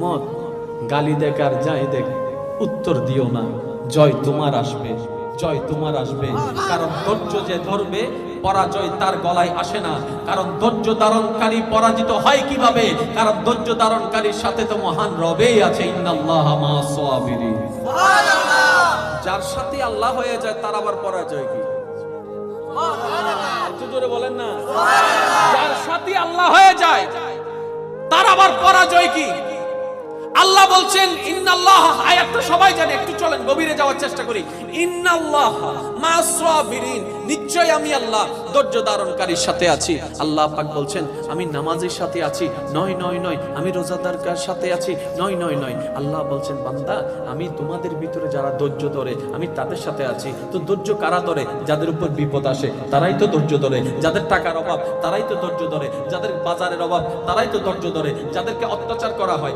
উম্মত, গালি দেখ আর যাই দেখ, উত্তর দিও না। জয় তোমার আসবে, জয় তোমার আসবে। কারণ ধৈর্য যে ধরবে, পরাজয় তার গলায় আসে না। কারণ ধৈর্য ধারণকারী পরাজিত হয় কিভাবে? কারণ ধৈর্য ধারণকারীর সাথে তো মহান রবেই আছে। ইন্নাল্লাহা মা'আস সাবিরিন। সুবহানাল্লাহ। যার সাথে আল্লাহ হয়ে যায় তার আবার পরাজয় কি? একটু জোরে বলেন না। যার সাথে আল্লাহ হয়ে যায় তার আবার পরাজয় কি? আল্লাহ বলছেন ইন্নাল্লাহ, আয়াতটা সবাই জানে, একটু চলেন গভীরে যাওয়ার চেষ্টা করি। ইন্নাল্লাহ মা'আস সাবিরিন, নিশ্চয় আমি আল্লাহ ধৈর্য ধারণকারীর সাথে আছি। আল্লাহ পাক বলছেন আমি নামাজের সাথে আছি, নয় নয় নয়, আমি রোজাদারের সাথে আছি, নয় নয় নয়। আল্লাহ বলছেন বান্দা, আমি তোমাদের ভিতরে যারা ধৈর্য ধরে আমি তাদের সাথে আছি। তো ধৈর্য কারা ধরে? যাদের উপর বিপদ আসে তারাই তো ধৈর্য ধরে, যাদের টাকার অভাব তারাই তো ধৈর্য ধরে, যাদের বাজারের অভাব তারাই তো ধৈর্য ধরে, যাদেরকে অত্যাচার করা হয়